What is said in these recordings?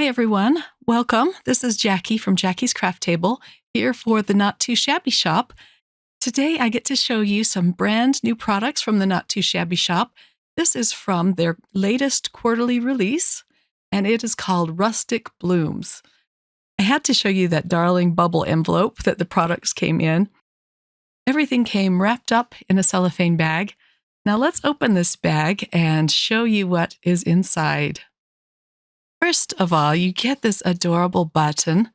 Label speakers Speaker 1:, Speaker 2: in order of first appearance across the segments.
Speaker 1: Hi, everyone. Welcome. This is Jackie from Jackie's Craft Table here for the Not Too Shabby Shop. Today, I get to show you some brand new products from the Not Too Shabby Shop. This is from their latest quarterly release, and it is called Rustic Blooms. I had to show you that darling bubble envelope that the products came in. Everything came wrapped up in a cellophane bag. Now let's open this bag and show you what is inside. First of all, you get this adorable button.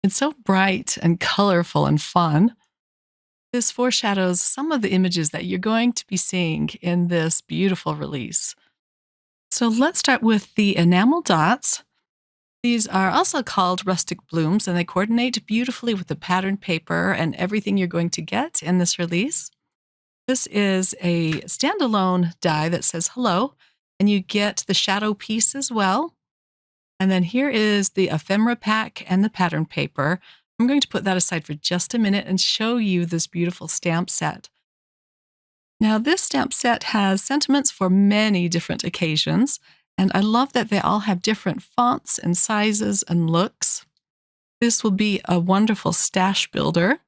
Speaker 1: It's so bright and colorful and fun. This foreshadows some of the images that you're going to be seeing in this beautiful release. So let's start with the enamel dots. These are also called Rustic Blooms, and they coordinate beautifully with the pattern paper and everything you're going to get in this release. This is a standalone die that says hello, and you get the shadow piece as well. And then here is the ephemera pack and the pattern paper. I'm going to put that aside for just a minute and show you this beautiful stamp set. Now, this stamp set has sentiments for many different occasions, and I love that they all have different fonts and sizes and looks. This will be a wonderful stash builder.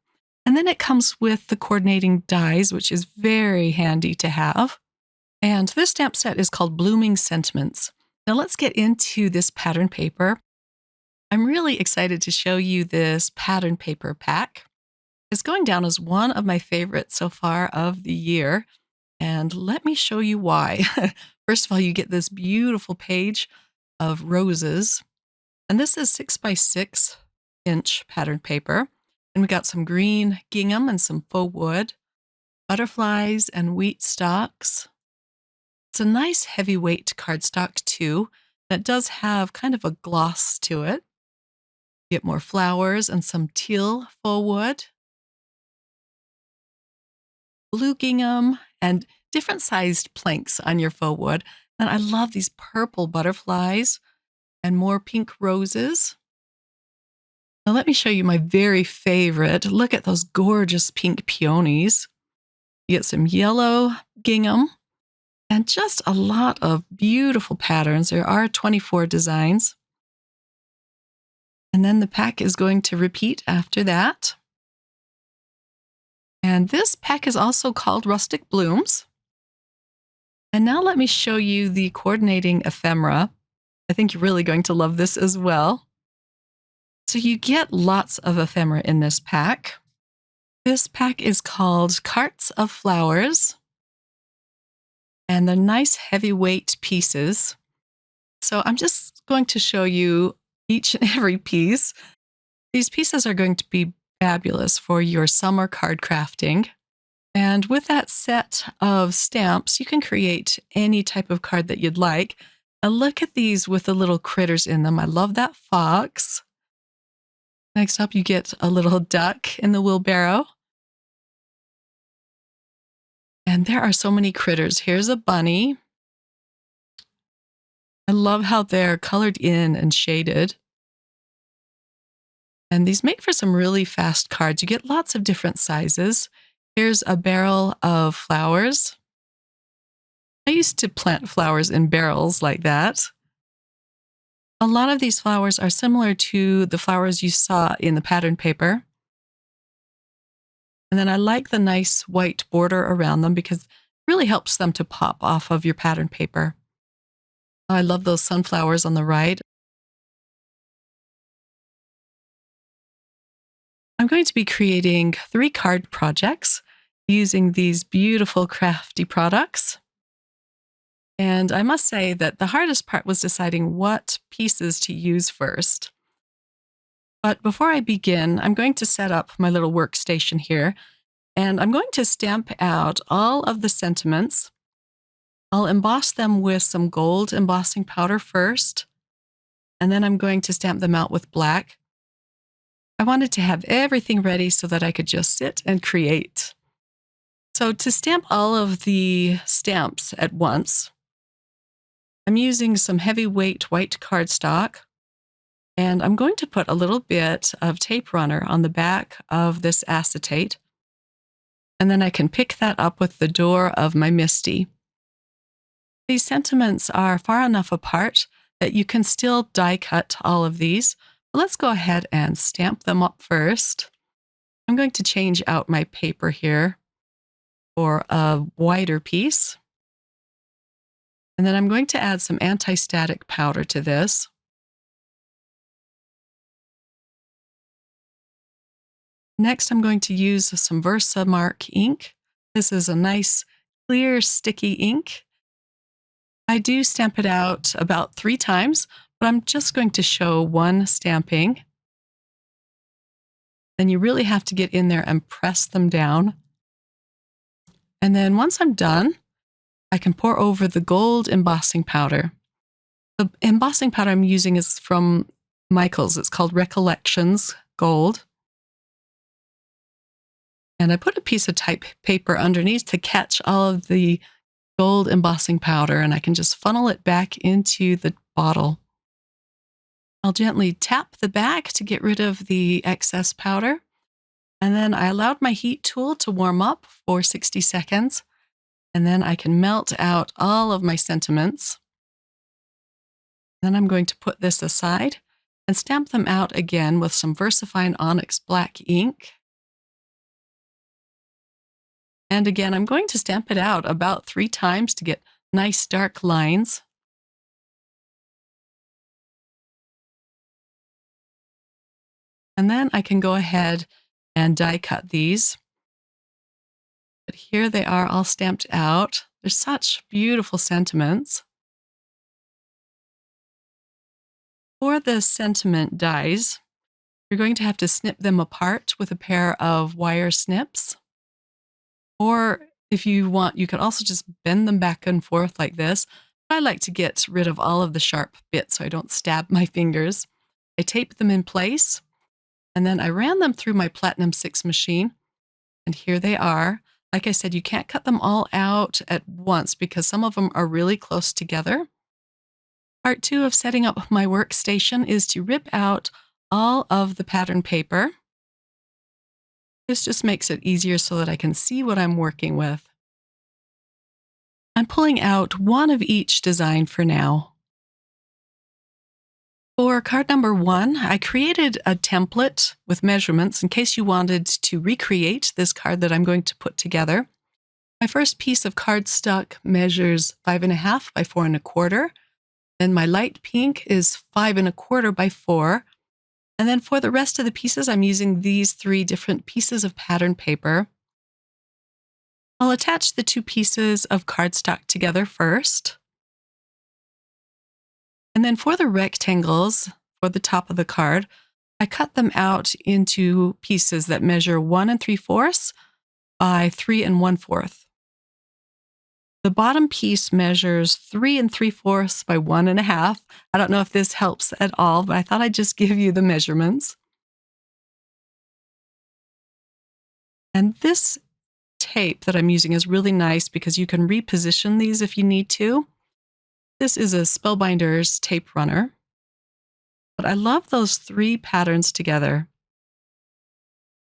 Speaker 1: And then it comes with the coordinating dies, which is very handy to have. And this stamp set is called Blooming Sentiments. Now let's get into this pattern paper. I'm really excited to show you this pattern paper pack. It's going down as one of my favorites so far of the year. And let me show you why. First of all, you get this beautiful page of roses. And this is 6x6" pattern paper. And we got some green gingham and some faux wood, butterflies and wheat stalks. It's a nice heavyweight cardstock too, that does have kind of a gloss to it. You get more flowers and some teal faux wood, blue gingham, and different sized planks on your faux wood. And I love these purple butterflies and more pink roses. Now let me show you my very favorite. Look at those gorgeous pink peonies. You get some yellow gingham. And just a lot of beautiful patterns. There are 24 designs. And then the pack is going to repeat after that. And this pack is also called Rustic Blooms. And now let me show you the coordinating ephemera. I think you're really going to love this as well. So you get lots of ephemera in this pack. This pack is called Carts of Flowers. And they're nice heavyweight pieces. So I'm just going to show you each and every piece. These pieces are going to be fabulous for your summer card crafting. And with that set of stamps, you can create any type of card that you'd like. And look at these with the little critters in them. I love that fox. Next up, you get a little duck in the wheelbarrow. And there are so many critters. Here's a bunny. I love how they're colored in and shaded. And these make for some really fast cards. You get lots of different sizes. Here's a barrel of flowers. I used to plant flowers in barrels like that. A lot of these flowers are similar to the flowers you saw in the pattern paper. And then I like the nice white border around them because it really helps them to pop off of your pattern paper. I love those sunflowers on the right. I'm going to be creating 3 card projects using these beautiful crafty products. And I must say that the hardest part was deciding what pieces to use first. But before I begin, I'm going to set up my little workstation here, and I'm going to stamp out all of the sentiments. I'll emboss them with some gold embossing powder first, and then I'm going to stamp them out with black. I wanted to have everything ready so that I could just sit and create. So to stamp all of the stamps at once, I'm using some heavyweight white cardstock. And I'm going to put a little bit of tape runner on the back of this acetate. And then I can pick that up with the door of my MISTI. These sentiments are far enough apart You can still die cut all of these. But let's go ahead and stamp them up first. I'm going to change out my paper here for a wider piece. And then I'm going to add some anti-static powder to this. Next, I'm going to use some Versamark ink. This is a nice, clear, sticky ink. I do stamp it out about 3 times, but I'm just going to show one stamping. Then you really have to get in there and press them down. And then once I'm done, I can pour over the gold embossing powder. The embossing powder I'm using is from Michaels. It's called Recollections Gold. And I put a piece of type paper underneath to catch all of the gold embossing powder, and I can just funnel it back into the bottle. I'll gently tap the back to get rid of the excess powder. And then I allowed my heat tool to warm up for 60 seconds. And then I can melt out all of my sentiments. Then I'm going to put this aside and stamp them out again with some VersaFine Onyx Black ink. And again, I'm going to stamp it out about 3 times to get nice dark lines. And then I can go ahead and die cut these. But here they are all stamped out. They're such beautiful sentiments. For the sentiment dies, you're going to have to snip them apart with a pair of wire snips. Or if you want, you could also just bend them back and forth like this. I like to get rid of all of the sharp bits so I don't stab my fingers. I tape them in place, and then I ran them through my Platinum 6 machine, and here they are. Like I said, you can't cut them all out at once because some of them are really close together. Part 2 of setting up my workstation is to rip out all of the pattern paper. This just makes it easier so that I can see what I'm working with. I'm pulling out one of each design for now. For card number 1, I created a template with measurements in case you wanted to recreate this card that I'm going to put together. My first piece of cardstock measures 5.5 by 4.25. Then my light pink is 5.25 by 4. And then for the rest of the pieces, I'm using these 3 different pieces of pattern paper. I'll attach the 2 pieces of cardstock together first. And then for the rectangles for the top of the card, I cut them out into pieces that measure 1 3/4 by 3 1/4. The bottom piece measures 3 3/4 by 1.5. I don't know if this helps at all, but I thought I'd just give you the measurements. And this tape that I'm using is really nice because you can reposition these if you need to. This is a Spellbinders tape runner. But I love those 3 patterns together.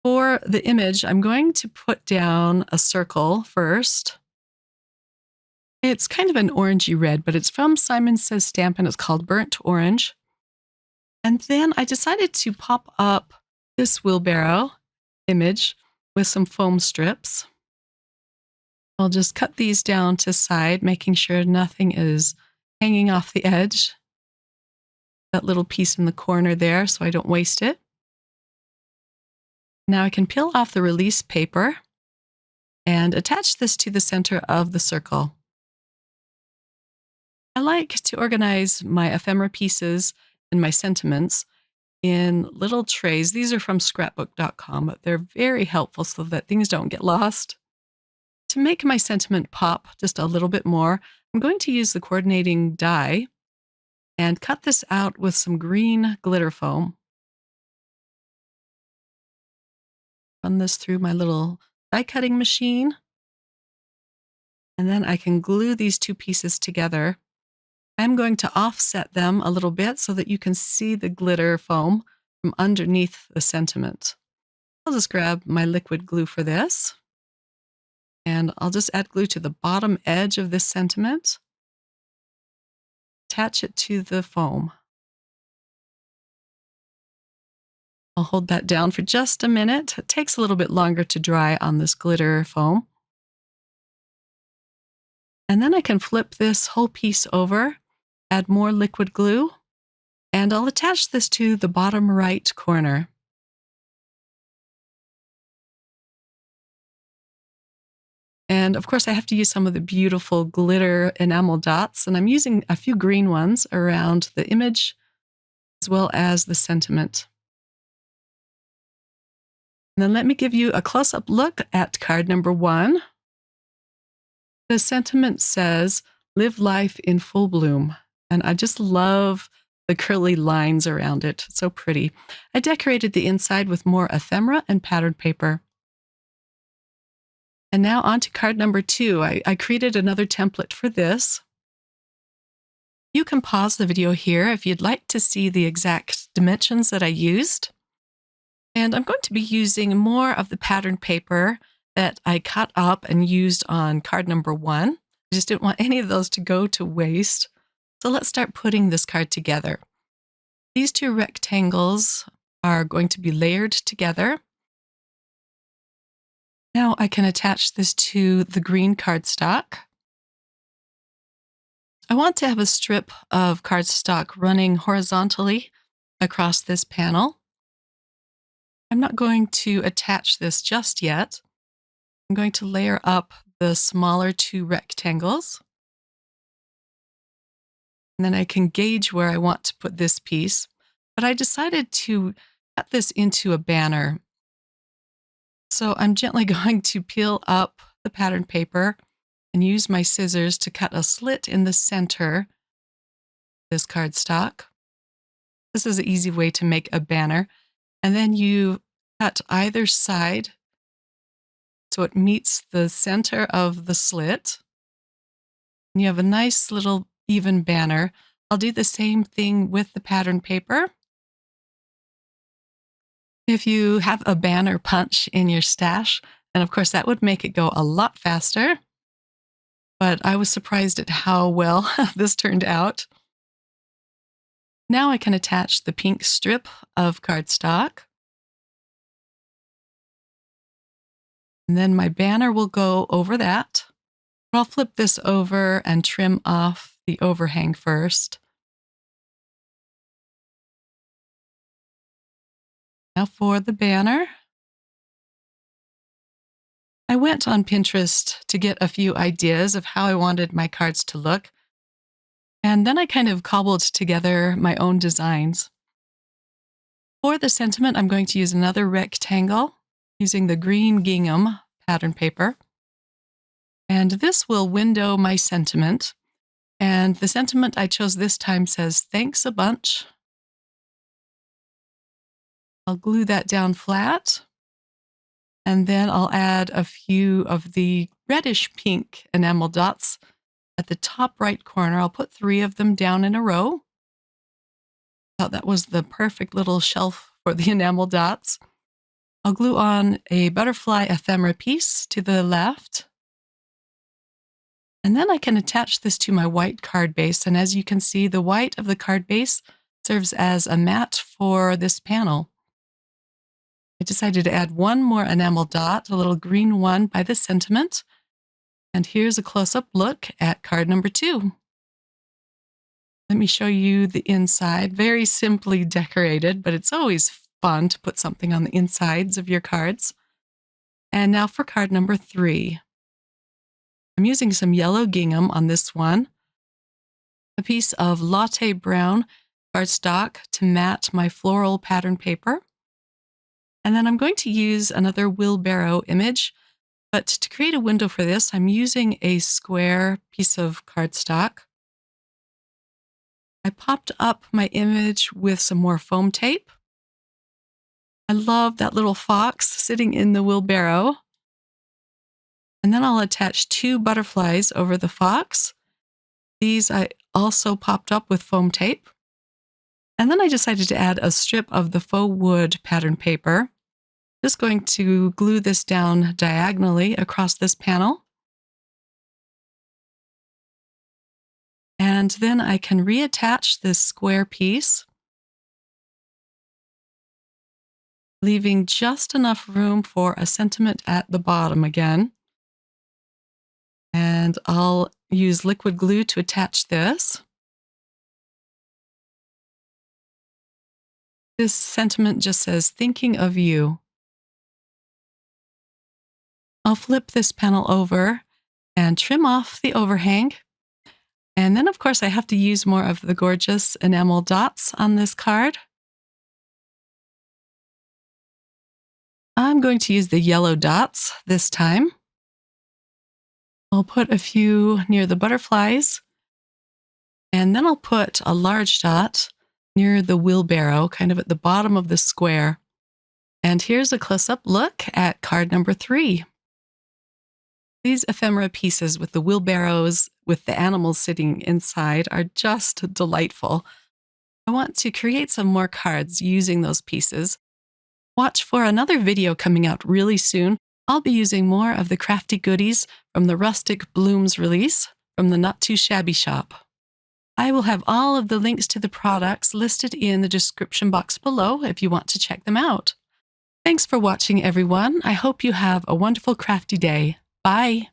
Speaker 1: For the image, I'm going to put down a circle first. It's kind of an orangey red, but it's from Simon Says Stamp, and it's called Burnt Orange. And then I decided to pop up this wheelbarrow image with some foam strips. I'll just cut these down to side, making sure nothing is hanging off the edge. That little piece in the corner there so I don't waste it. Now I can peel off the release paper and attach this to the center of the circle. I like to organize my ephemera pieces and my sentiments in little trays. These are from scrapbook.com, but they're very helpful so that things don't get lost. To make my sentiment pop just a little bit more, I'm going to use the coordinating die and cut this out with some green glitter foam. Run this through my little die cutting machine. And then I can glue these 2 pieces together. I'm going to offset them a little bit so that you can see the glitter foam from underneath the sentiment. I'll just grab my liquid glue for this. And I'll just add glue to the bottom edge of this sentiment. attach it to the foam. I'll hold that down for just a minute. It takes a little bit longer to dry on this glitter foam. And then I can flip this whole piece over, add more liquid glue, and I'll attach this to the bottom right corner. And of course, I have to use some of the beautiful glitter enamel dots, and I'm using a few green ones around the image as well as the sentiment. And then let me give you a close-up look at card number 1. The sentiment says, "Live life in full bloom." And I just love the curly lines around it. It's so pretty. I decorated the inside with more ephemera and patterned paper. And now on to card number 2. I created another template for this. You can pause the video here if you'd like to see the exact dimensions that I used. And I'm going to be using more of the patterned paper that I cut up and used on card number 1. I just didn't want any of those to go to waste. So let's start putting this card together. These 2 rectangles are going to be layered together. Now I can attach this to the green cardstock. I want to have a strip of cardstock running horizontally across this panel. I'm not going to attach this just yet. I'm going to layer up the smaller 2 rectangles. And then I can gauge where I want to put this piece. But I decided to cut this into a banner. So I'm gently going to peel up the pattern paper and use my scissors to cut a slit in the center of this cardstock. This is an easy way to make a banner. And then you cut either side so it meets the center of the slit. And you have a nice little even banner. I'll do the same thing with the pattern paper. If you have a banner punch in your stash, and of course that would make it go a lot faster, but I was surprised at how well this turned out. Now I can attach the pink strip of cardstock. And then my banner will go over that. I'll flip this over and trim off the overhang first. Now for the banner. I went on Pinterest to get a few ideas of how I wanted my cards to look. And then I kind of cobbled together my own designs. For the sentiment, I'm going to use another rectangle using the green gingham pattern paper. And this will window my sentiment. And the sentiment I chose this time says, "Thanks a bunch." I'll glue that down flat. And then I'll add a few of the reddish pink enamel dots at the top right corner. I'll put 3 of them down in a row. Thought that was the perfect little shelf for the enamel dots. I'll glue on a butterfly ephemera piece to the left. And then I can attach this to my white card base. And as you can see, the white of the card base serves as a mat for this panel. I decided to add one more enamel dot, a little green one by the sentiment. And here's a close-up look at card number 2. Let me show you the inside. Very simply decorated, but it's always fun to put something on the insides of your cards. And now for card number 3. I'm using some yellow gingham on this one, a piece of latte brown cardstock to mat my floral pattern paper. And then I'm going to use another wheelbarrow image, but to create a window for this, I'm using a square piece of cardstock. I popped up my image with some more foam tape. I love that little fox sitting in the wheelbarrow. And then I'll attach 2 butterflies over the fox. These I also popped up with foam tape. And then I decided to add a strip of the faux wood pattern paper. Just going to glue this down diagonally across this panel. And And then I can reattach this square piece, leaving just enough room for a sentiment at the bottom again. And I'll use liquid glue to attach this. This sentiment just says, "Thinking of you." I'll flip this panel over and trim off the overhang. And then, of course, I have to use more of the gorgeous enamel dots on this card. I'm going to use the yellow dots this time. I'll put a few near the butterflies, and then I'll put a large dot near the wheelbarrow, kind of at the bottom of the square. And here's a close-up look at card number 3. These ephemera pieces with the wheelbarrows with the animals sitting inside are just delightful. I want to create some more cards using those pieces. Watch for another video coming out really soon. I'll be using more of the crafty goodies from the Rustic Blooms release from the Not Too Shabby shop. I will have all of the links to the products listed in the description box below if you want to check them out. Thanks for watching, everyone. I hope you have a wonderful crafty day. Bye.